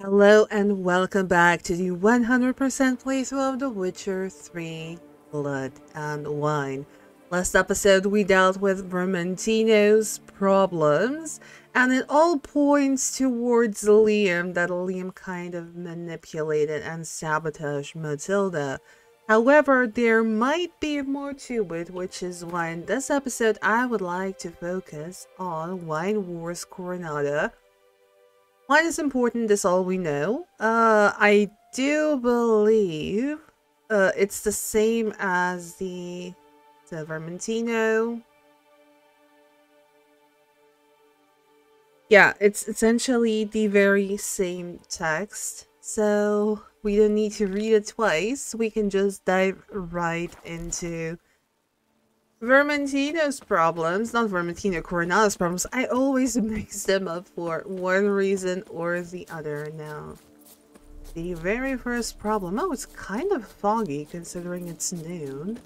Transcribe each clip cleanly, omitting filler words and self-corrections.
Hello and welcome back to the 100% playthrough of The Witcher 3 Blood and Wine. Last episode we dealt with Vermentino's problems, and it all points towards Liam, that Liam kind of manipulated and sabotaged Matilda. However, there might be more to it, which is why in this episode I would like to focus on Wine Wars Coronata. Wine is important, is all we know. I do believe it's the same as the Vermentino. Yeah, it's essentially the very same text, so we don't need to read it twice. We can just dive right into Vermentino's problems, not Vermentino, Coronata's problems. I always mix them up for one reason or the other now. The very first problem. Oh, it's kind of foggy considering it's noon.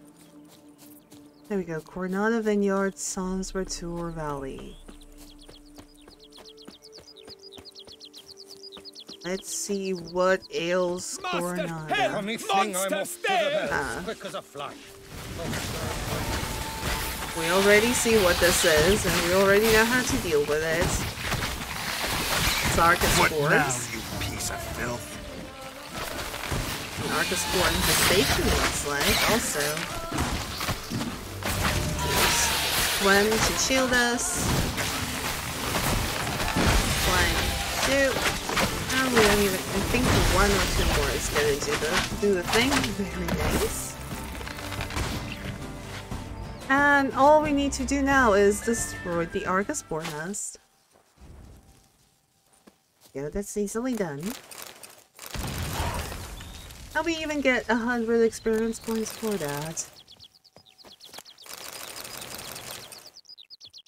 There we go. Coronata Vineyard, Sans Retour Valley. Let's see what ails Coronata. Only thing I'm off to the bell, quick as a flash. We already see what this is, and we already know how to deal with it. It's archespores. What now, you piece of filth? An archespore infestation looks like, also. One to shield us. One, two. And we don't even, I think one or two more is gonna do the thing. Very nice. And all we need to do now is destroy the archespore nest. Yeah, that's easily done. And we even get 100 experience points for that.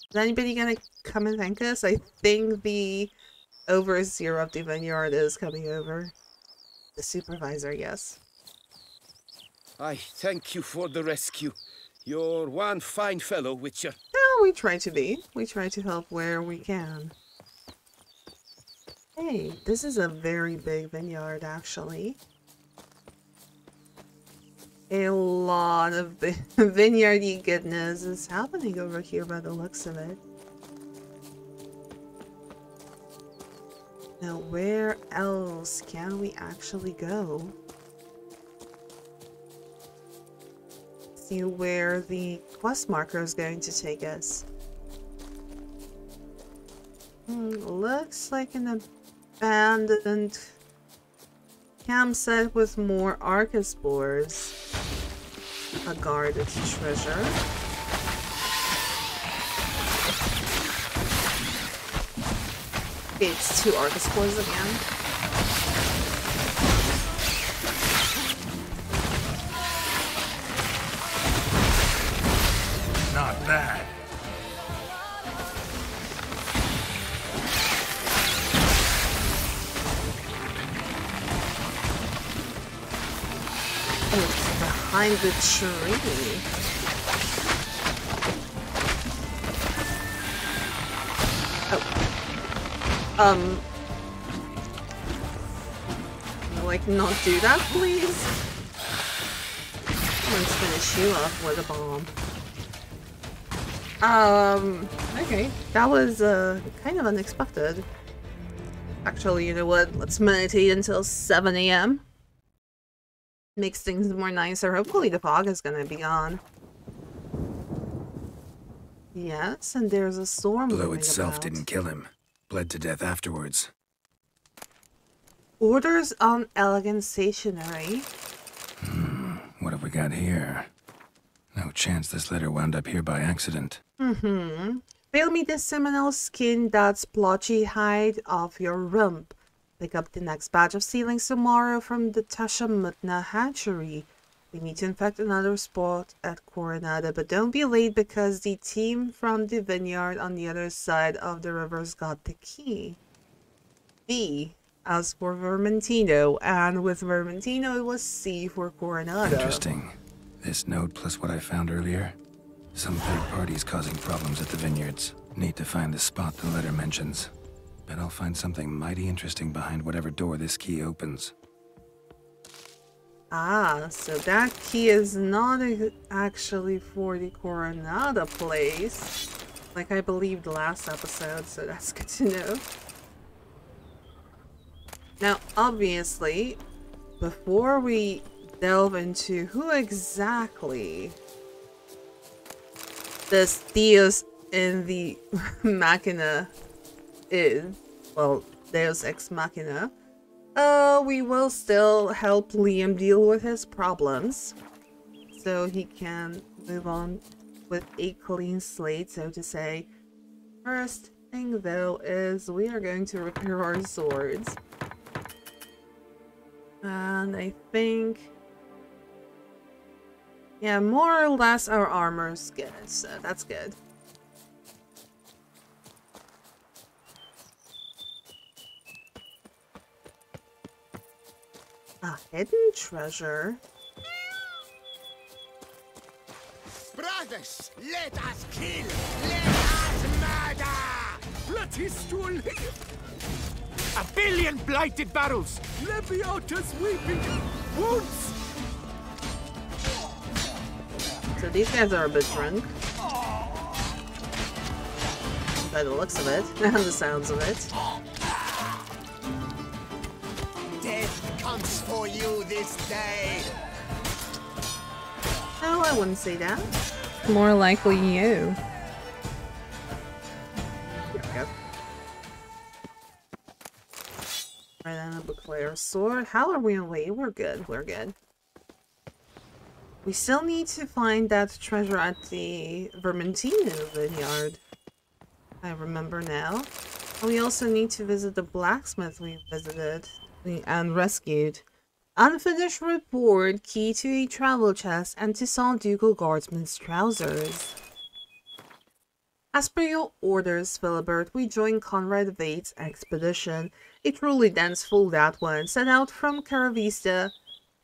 Is anybody gonna come and thank us? I think the overseer of the vineyard is coming over. The supervisor, yes. I thank you for the rescue. You're one fine fellow, Witcher. Oh, we try to be. We try to help where we can. Hey, this is a very big vineyard, actually. A lot of vineyardy goodness is happening over here by the looks of it. Now, where else can we actually go? See where the quest marker is going to take us. Looks like an abandoned campsite with more archespores. A guarded treasure. It's two archespores again. Not bad. Oh, it's behind the tree. Oh. Like, not do that, please? Let's finish you off with a bomb. Okay. That was, kind of unexpected. Actually, you know what? Let's meditate until 7 AM. Makes things more nicer. Hopefully the fog is gonna be gone. Yes, and there's a storm. Blow itself didn't kill him. Bled to death afterwards. Orders on elegant stationery. What have we got here? No chance this letter wound up here by accident. Fail me the Seminole skin that splotchy hide off your rump. Pick up the next batch of seedlings tomorrow from the Tashamutna hatchery. We need to infect another spot at Coronata, but don't be late because the team from the vineyard on the other side of the river's got the key. B as for Vermentino, and with Vermentino it was C for Coronata. Interesting. This note plus what I found earlier. Some third parties causing problems at the vineyards. Need to find the spot the letter mentions. Bet I'll find something mighty interesting behind whatever door this key opens. Ah, so that key is not actually for the Coronata place, like I believed last episode, so that's good to know. Now, obviously, before we delve into who exactly this Deus in the Machina is, well, Deus Ex Machina, we will still help Liam deal with his problems so he can move on with a clean slate, so to say. First thing though is we are going to repair our swords. And I think, yeah, more or less our armor's good, so that's good. A hidden treasure. Brothers, let us kill! Let us murder! Let his stool live! A billion blighted barrels! Leviota's weeping wounds! So these guys are a bit drunk. By the looks of it, and the sounds of it. Death comes for you this day! No, I wouldn't say that. More likely you. There we go. Right on a Buclair sword. How are we away? We're good, we're good. We still need to find that treasure at the Vermentino Vineyard. I remember now. And we also need to visit the blacksmith we visited and rescued. Unfinished report, key to a travel chest, and to Saint Ducal Guardsman's trousers. As per your orders, Philibert, we joined Conrad Vade's expedition. A truly dense fool that one, set out from Caravista,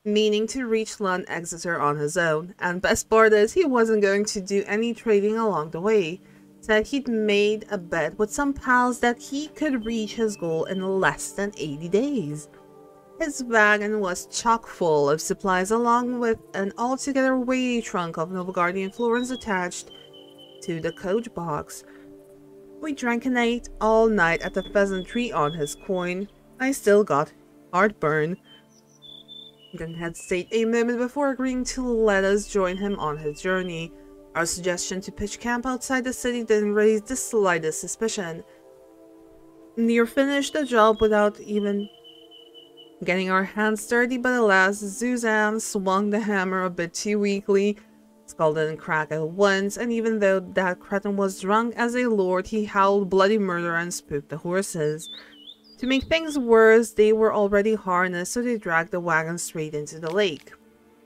meaning to reach Lund Exeter on his own, and best part is he wasn't going to do any trading along the way. Said he'd made a bet with some pals that he could reach his goal in less than 80 days. His wagon was chock full of supplies along with an altogether weighty trunk of Novigradian florins attached to the coach box. We drank and ate all night at the pheasantry on his coin. I still got heartburn. Didn't hesitate a moment before agreeing to let us join him on his journey. Our suggestion to pitch camp outside the city didn't raise the slightest suspicion. Near finished the job without even getting our hands dirty, but alas, Zuzan swung the hammer a bit too weakly. Skull didn't crack at once, and even though that cretin was drunk as a lord, he howled bloody murder and spooked the horses. To make things worse, they were already harnessed, so they dragged the wagon straight into the lake.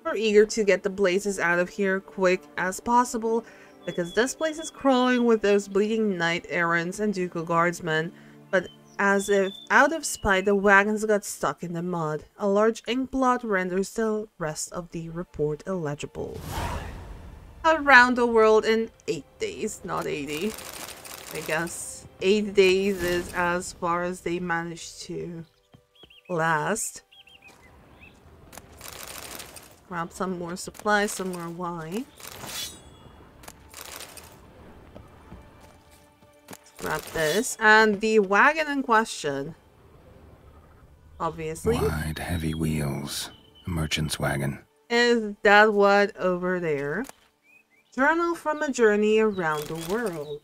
We're eager to get the blazes out of here quick as possible, because this place is crawling with those bleeding knight-errants and ducal guardsmen, but as if out of spite, the wagons got stuck in the mud. A large ink blot renders the rest of the report illegible. Around the world in 8 days, not 80. I guess 8 days is as far as they managed to last. Grab some more supplies, some more wine. Grab this. And the wagon in question, obviously, Wide, heavy wheels. A merchant's wagon. is that one over there. Journal from a journey around the world.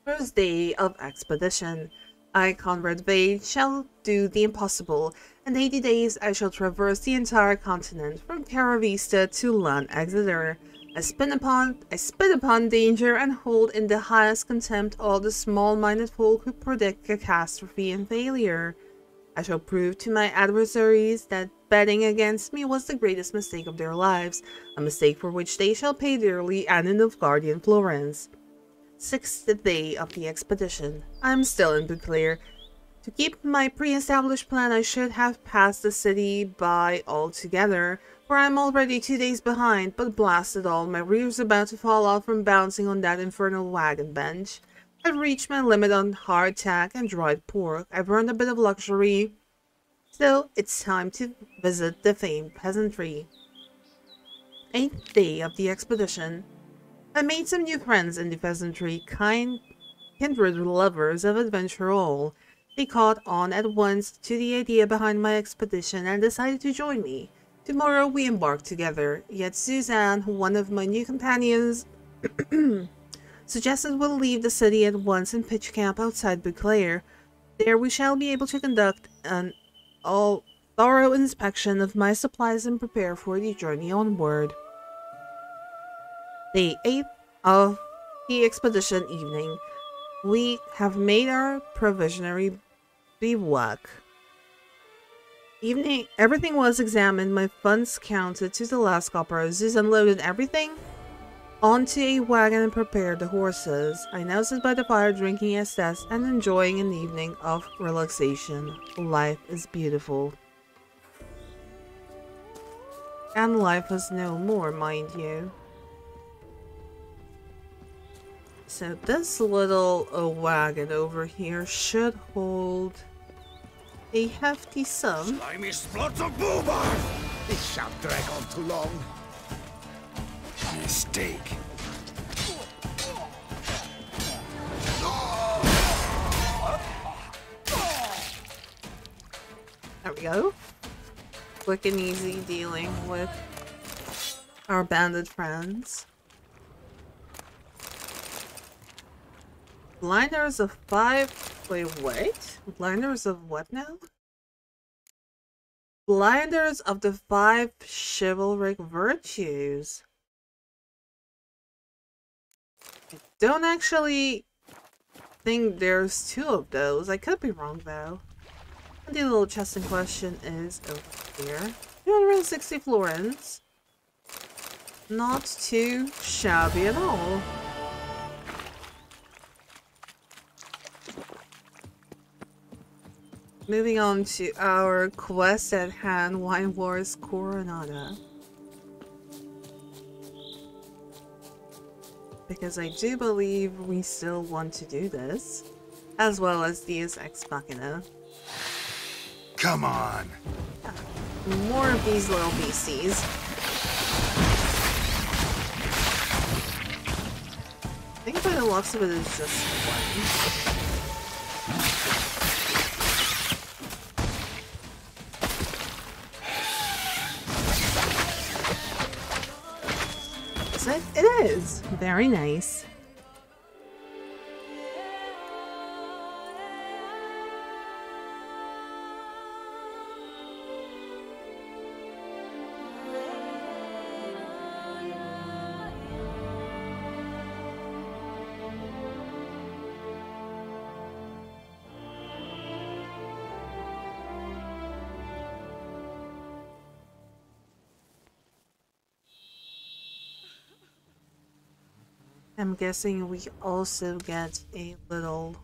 First day of expedition. I, Conrad Vade, shall do the impossible. In 80 days I shall traverse the entire continent, from Caravista to Lund Exeter. I spit upon danger and hold in the highest contempt all the small-minded folk who predict catastrophe and failure. I shall prove to my adversaries that betting against me was the greatest mistake of their lives, a mistake for which they shall pay dearly and in Nilfgaardian florins. 6th day of the expedition. I am still in Buclair. To keep my pre-established plan, I should have passed the city by altogether, for I am already 2 days behind, but blast it all, my rear's about to fall off from bouncing on that infernal wagon bench. I've reached my limit on hardtack and dried pork. I've earned a bit of luxury, so it's time to visit the famed peasantry. 8th day of the expedition. I made some new friends in the peasantry, kindred lovers of adventure all. They caught on at once to the idea behind my expedition and decided to join me. Tomorrow we embark together, yet Suzanne, one of my new companions, suggested we'll leave the city at once and pitch camp outside Beauclair. There we shall be able to conduct an thorough inspection of my supplies and prepare for the journey onward. Day 8 of the expedition evening. We have made our provisionary bivouac. Everything was examined, my funds counted to the last copper. Zeus unloaded everything onto a wagon and prepared the horses. I now sit by the fire drinking Estes and enjoying an evening of relaxation. Life is beautiful. And life is no more, mind you. So this little wagon over here should hold a hefty sum. Slimy splots of boobar! This shan't drag on too long. Mistake. There we go. Quick and easy dealing with our bandit friends. Blinders of 5... Wait, what? Blinders of what now? Blinders of the 5 chivalric virtues. I don't actually think there's 2 of those. I could be wrong though. And the little chest in question is over here. 260 florins. Not too shabby at all. Moving on to our quest at hand, Wine Wars Coronata. Because I do believe we still want to do this, as well as Deus Ex Machina. Come on. Yeah, more of these little beasties. I think by the looks of it is just one. It is. Very nice. I'm guessing we also get a little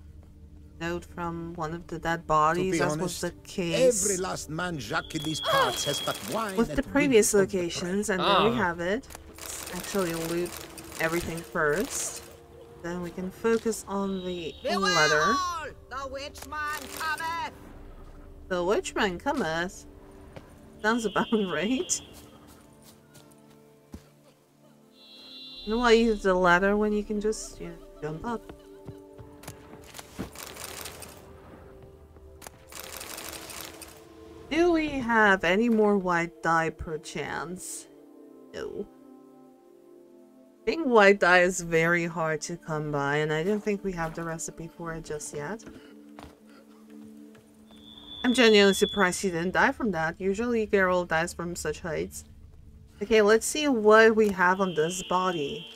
note from one of the dead bodies, as was the case every last man Jacques in these parts has but wine with the previous locations, and there we have it. Let's actually loot everything first. Then we can focus on the letter. The witchman cometh! The witchman cometh? Sounds about right. You know why use the ladder when you can just, jump up? Do we have any more white dye per chance? No. I think white dye is very hard to come by, and I don't think we have the recipe for it just yet. I'm genuinely surprised he didn't die from that. Usually Geralt dies from such heights. Okay, let's see what we have on this body.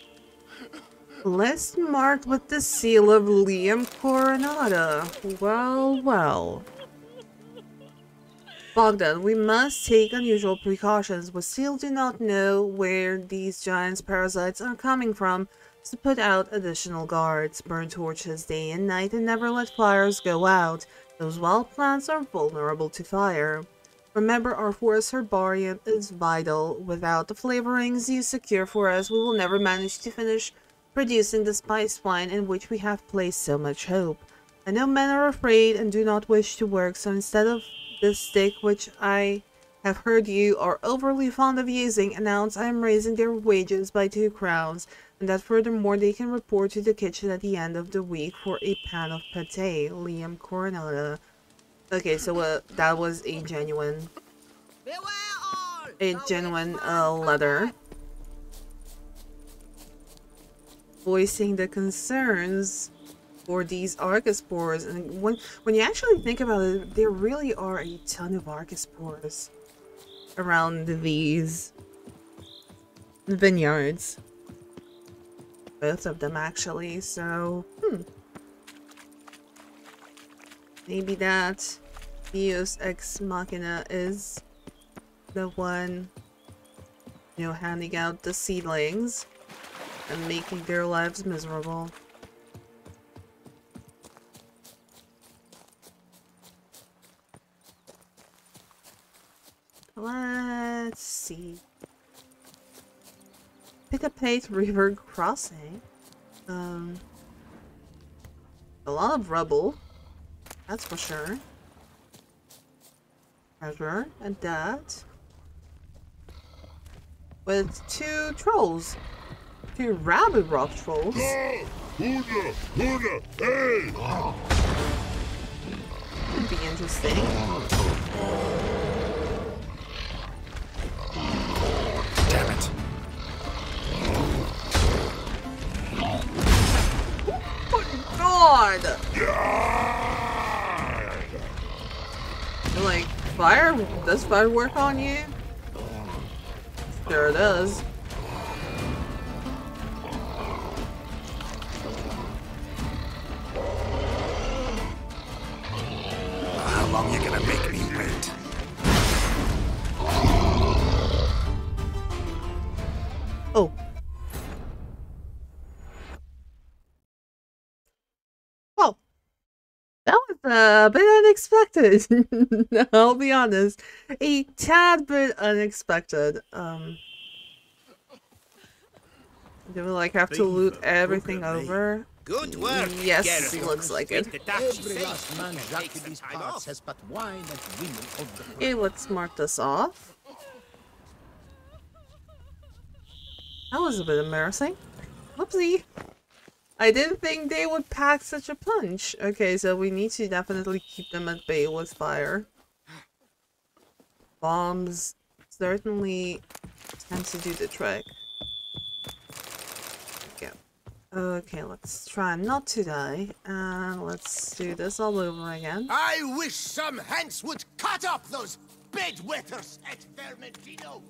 List marked with the seal of Liam Coronata. Well, well. Bogdan, we must take unusual precautions. We still do not know where these giant parasites are coming from, so put out additional guards. Burn torches day and night and never let fires go out. Those wild plants are vulnerable to fire. Remember, our forest herbarium is vital. Without the flavorings you secure for us, we will never manage to finish producing the spiced wine in which we have placed so much hope. I know men are afraid and do not wish to work, so instead of this stick, which I have heard you are overly fond of using, announce I am raising their wages by 2 crowns, and that furthermore they can report to the kitchen at the end of the week for a pan of pate. Liam Coronata. Okay, so that was a genuine letter voicing the concerns for these archespores. And when you actually think about it, there really are a ton of archespores around these vineyards. Both of them actually, so maybe that Deus Ex Machina is the one, you know, handing out the seedlings and making their lives miserable. Let's see. Pick-a-Pate River Crossing. A lot of rubble. That's for sure. Treasure and that. With 2 trolls. 2 rabbit rock trolls. Could be interesting. Damn it. Oh God! You're like, fire? Does fire work on you? Sure it does. How long you gonna make me wait? Oh. Well, that was a bit unexpected. I'll be honest. A tad bit unexpected. Do we like have to loot everything over? Good work. Yes, Geralt. looks like it. Every last man jack in these parts has but wine and women on the Okay, let's mark this off. That was a bit embarrassing. Whoopsie. I didn't think they would pack such a punch. Okay, so we need to definitely keep them at bay with fire. Bombs certainly tend to do the trick. Okay, let's try not to die, and let's do this all over again. I wish some hands would cut up those bedwetters at Vermentino.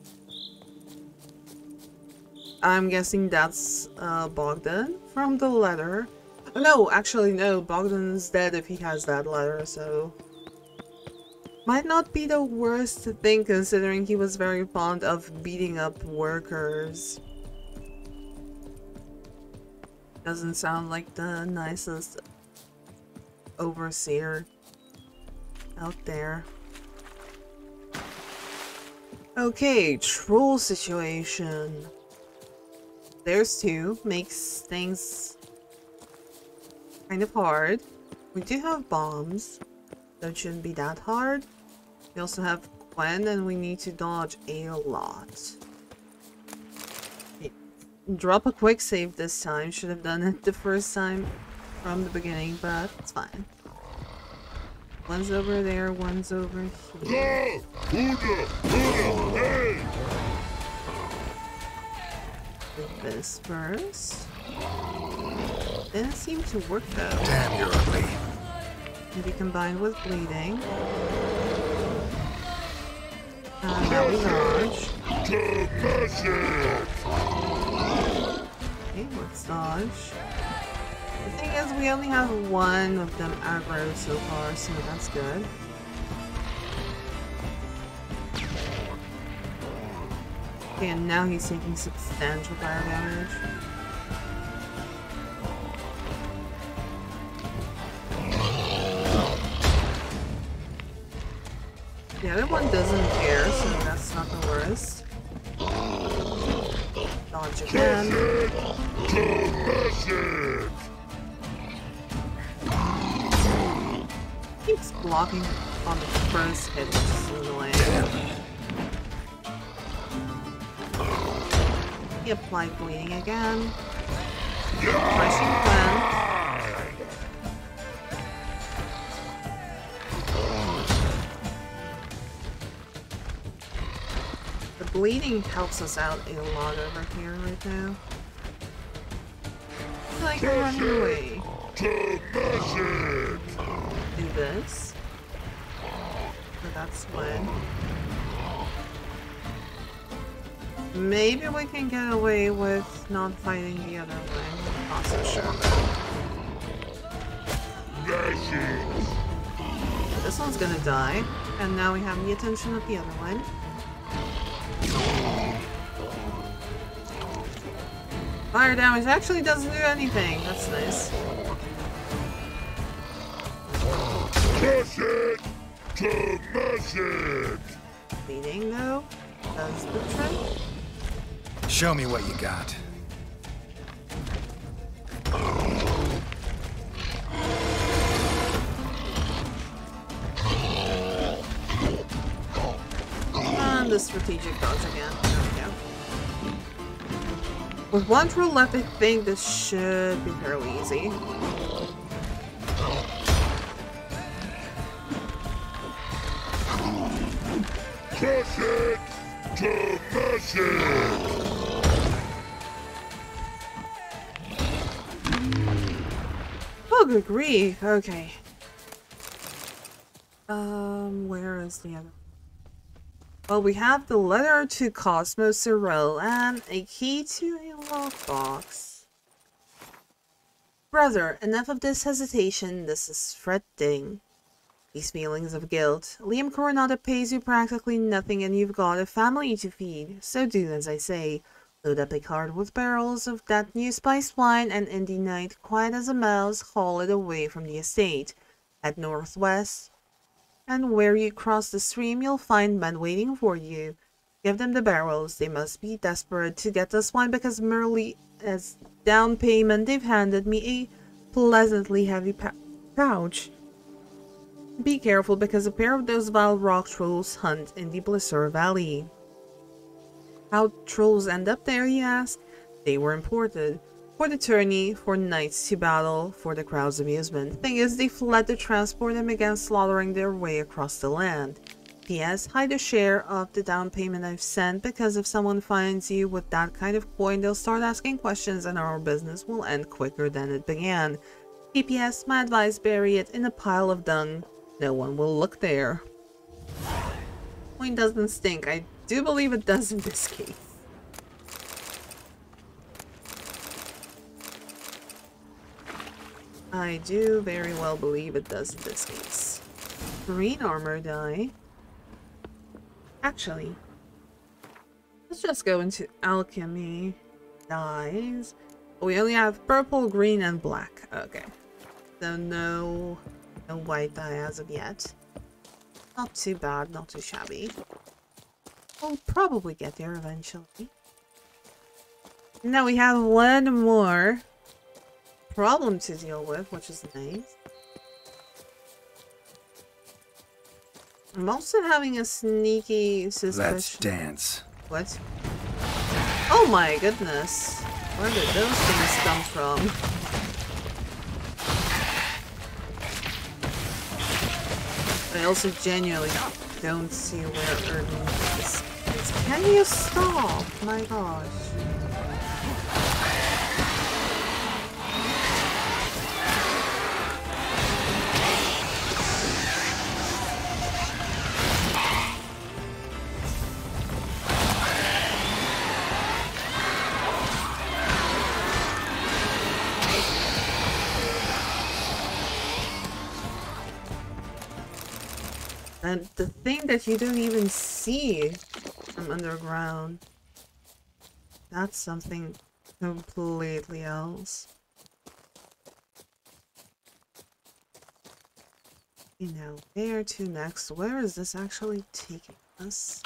I'm guessing that's Bogdan from the letter. No, actually no, Bogdan's dead if he has that letter, so... Might not be the worst thing considering he was very fond of beating up workers. Doesn't sound like the nicest overseer out there. Okay, troll situation. There's 2. Makes things kind of hard. We do have bombs, so it shouldn't be that hard. We also have Gwen, and we need to dodge a lot. Drop a quick save this time. Should have done it the first time from the beginning, but it's fine. One's over there, one's over here. Do this first. Didn't seem to work though. Damn, you're ugly. Maybe combined with bleeding. Now we dodge. Okay, let's dodge. The thing is, we only have one of them aggro so far, so that's good. Okay, and now he's taking substantial fire damage. The other one doesn't care, so that's not the worst. Dodge again. Keeps blocking on the first hit, which is annoying. He applied bleeding again. Crushing plant. The bleeding helps us out a lot over here right now. I feel like we're running away. Do this. So that's one. Maybe we can get away with not fighting the other one. Not so sure. This one's gonna die, and now we have the attention of the other one. Fire damage actually doesn't do anything. That's nice. Push it to mash it. Bleeding though does the trick. Show me what you got. And the strategic dodge again. There we go. With one troll left, I think this should be fairly easy. Push it to mash it. Oh, good grief. Okay. Where is the other? Well, we have the letter to Cosmos Cyril and a key to a lockbox. Brother, enough of this hesitation. This is fretting. These feelings of guilt. Liam Coronata pays you practically nothing and you've got a family to feed. So do as I say. Load up a cart with barrels of that new spiced wine and in the night, quiet as a mouse, haul it away from the estate. Head northwest, and where you cross the stream you'll find men waiting for you. Give them the barrels. They must be desperate to get this wine because merely as down payment they've handed me a pleasantly heavy pouch. Be careful because a pair of those vile rock trolls hunt in the Blister Valley. How trolls end up there, you ask? They were imported. For the tourney, for knights to battle, for the crowd's amusement. Thing is, they fled to transport and began slaughtering their way across the land. P.S. Hide a share of the down payment I've sent because if someone finds you with that kind of coin, they'll start asking questions and our business will end quicker than it began. P.P.S. My advice, bury it in a pile of dung. No one will look there. Coin doesn't stink. I do believe it does in this case. I do very well believe it does in this case. Green armor die. Actually, let's just go into alchemy dyes. We only have purple, green, and black. Okay. So no white dye as of yet. Not too bad, not too shabby. We'll probably get there eventually. Now we have one more problem to deal with, which is nice. I'm also having a sneaky suspicion. Let's dance. What? Oh my goodness. Where did those things come from? I also genuinely don't see where Erwin is. Can you stop? My gosh. And the thing that you don't even see from underground, that's something completely else. You know, where to next? Where is this actually taking us?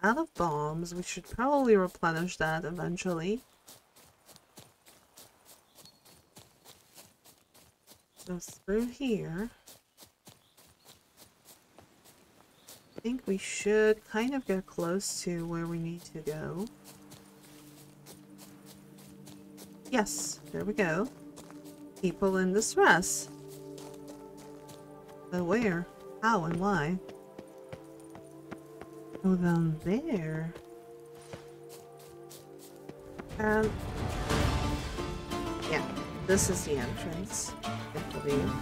out of bombs. We should probably replenish that eventually. So through here. I think we should kind of get close to where we need to go. Yes, there we go. People in distress. But where? How and why? Oh, down there. Yeah, this is the entrance, I believe.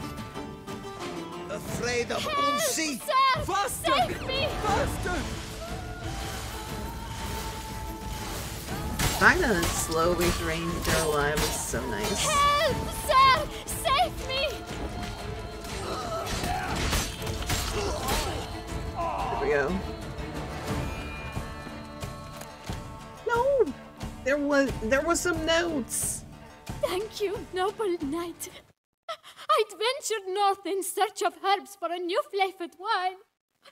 Afraid of Unsi? Sir! Faster! Save me! Faster! The fact that it slowly drains their lives is so nice. Help! Sir! Save me! There we go. No! There was some notes! Thank you, noble knight. I'd ventured north in search of herbs for a new flavored wine.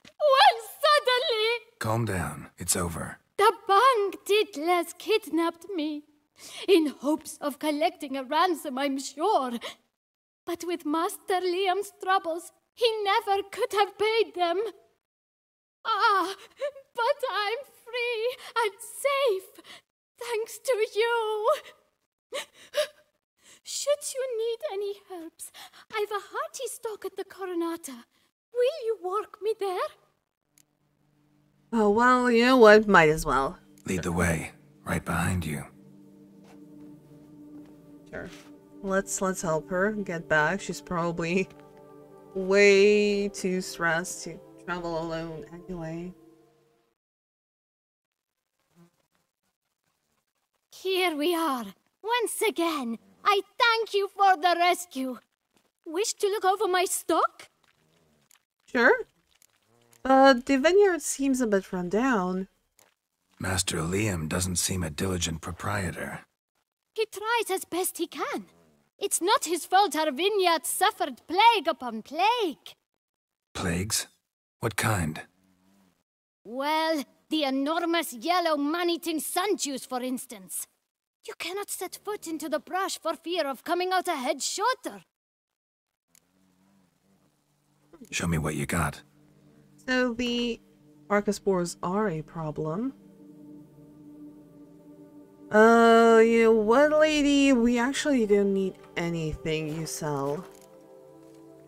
When suddenly, Calm down. It's over. the bandits kidnapped me. In hopes of collecting a ransom, I'm sure. But with Master Liam's troubles, he never could have paid them. Ah, but I'm free and safe, thanks to you. Should you need any herbs, I've a hearty stock at the Coronata. Will you walk me there? Oh, well, you know what? Might as well. Lead the way. Right behind you. Sure. Let's help her get back. She's probably way too stressed to travel alone anyway. Here we are. Once again, I thank you for the rescue. Wish to look over my stock? Sure. But the vineyard seems a bit run down. Master Liam doesn't seem a diligent proprietor. He tries as best he can. It's not his fault our vineyard suffered plague upon plague. Plagues? What kind? Well, the enormous yellow man-eating sun juice, for instance. You cannot set foot into the brush for fear of coming out ahead shorter. Show me what you got. So the archespores are a problem. You know what, lady? We actually don't need anything you sell.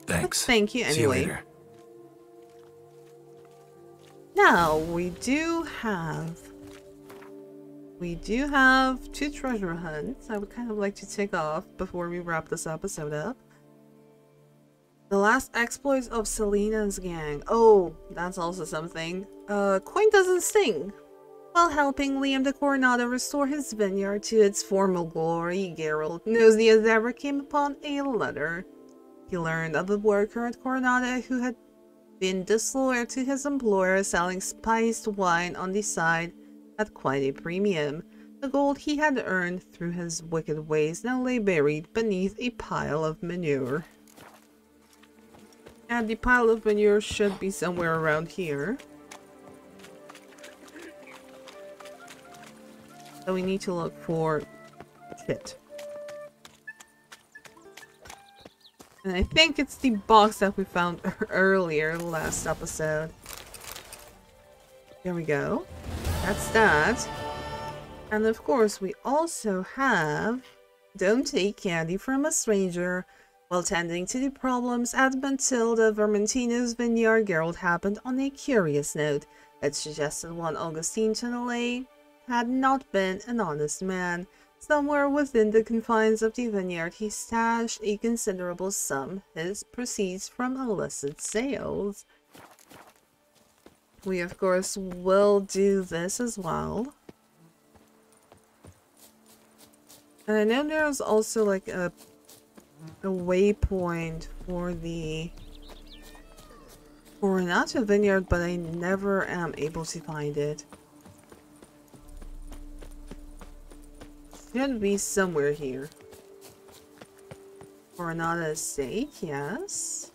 Thanks. But thank you See you anyway. later. Now, we do have 2 treasure hunts I would kind of like to tick off before we wrap this episode up. The last exploits of Selena's gang. Oh, that's also something. Coin doesn't sting. While helping Liam the Coronata restore his vineyard to its former glory, Geralt knows the endeavor came upon a letter. He learned of a worker at Coronata who had been disloyal to his employer, selling spiced wine on the side at quite a premium. The gold he had earned through his wicked ways now lay buried beneath a pile of manure. And the pile of manure should be somewhere around here. So we need to look for shit. And I think it's the box that we found earlier last episode. There we go. That's that. And of course we also have don't take candy from a stranger. While tending to the problems at Matilda Vermentino's vineyard, Geralt happened on a curious note that suggested one Augustine Tonelay had not been an honest man. Somewhere within the confines of the vineyard, he stashed a considerable sum, his proceeds from illicit sales. We, of course, will do this as well. And I know there's also like a waypoint for the Coronata vineyard, but I never am able to find it. Should be somewhere here. Coronata estate, yes.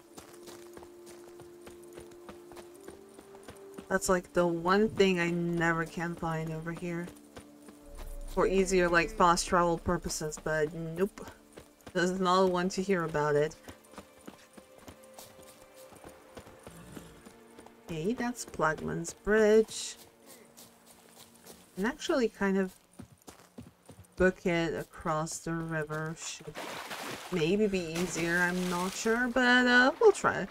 That's like the one thing I never can find over here. For easier, like, fast travel purposes, but nope. Does not want to hear about it. Okay, that's Plagman's Bridge. And actually kind of book it across the river should maybe be easier, I'm not sure, but we'll try.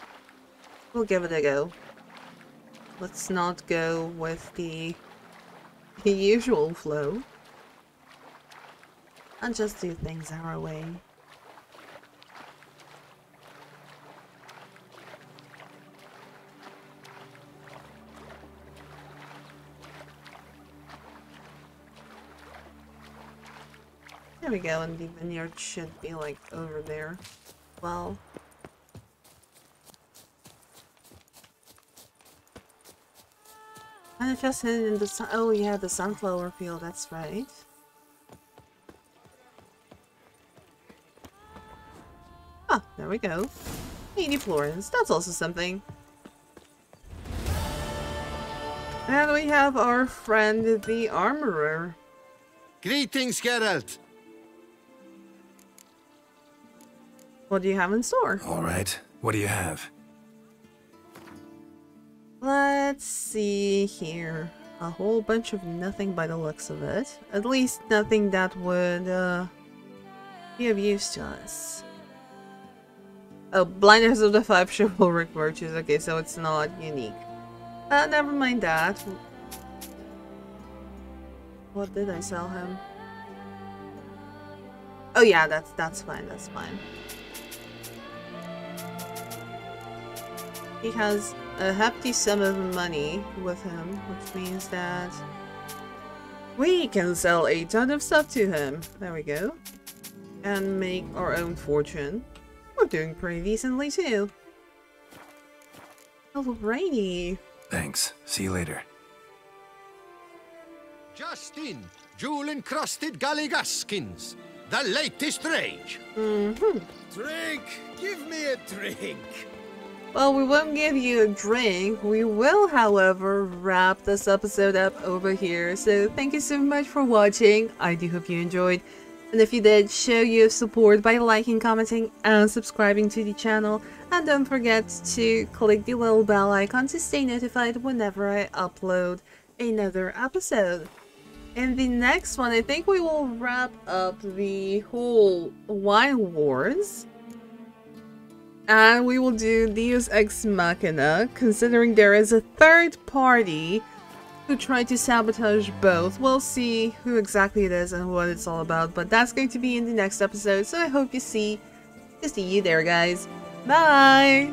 We'll give it a go. Let's not go with the usual flow. And just do things our way. There we go, and the vineyard should be like over there. Well, and it just hidden in the sun. Oh yeah, the sunflower field, that's right. Ah, there we go. 80 florins, that's also something. And we have our friend the armorer. Greetings, Geralt. What do you have in store? All right. What do you have? Let's see here. A whole bunch of nothing by the looks of it. At least nothing that would be of use to us. Oh, blindness of the 5 chivalric virtues. Okay, so it's not unique. Never mind that. What did I sell him? Oh yeah, that's fine, that's fine. He has a hefty sum of money with him, which means that we can sell a ton of stuff to him. There we go. And make our own fortune. We're doing pretty decently too. Alrighty. Thanks. See you later. Just in, jewel-encrusted galligaskins. The latest rage. Drink! Give me a drink! Well, we won't give you a drink. We will, however, wrap this episode up over here. So thank you so much for watching. I do hope you enjoyed. And if you did, show your support by liking, commenting, and subscribing to the channel. And don't forget to click the little bell icon to stay notified whenever I upload another episode. In the next one, I think we will wrap up the whole wine wars. And we will do Deus Ex Machina, considering there is a third party who tried to sabotage both. We'll see who exactly it is and what it's all about, but that's going to be in the next episode, so I hope to see you there, guys. Bye!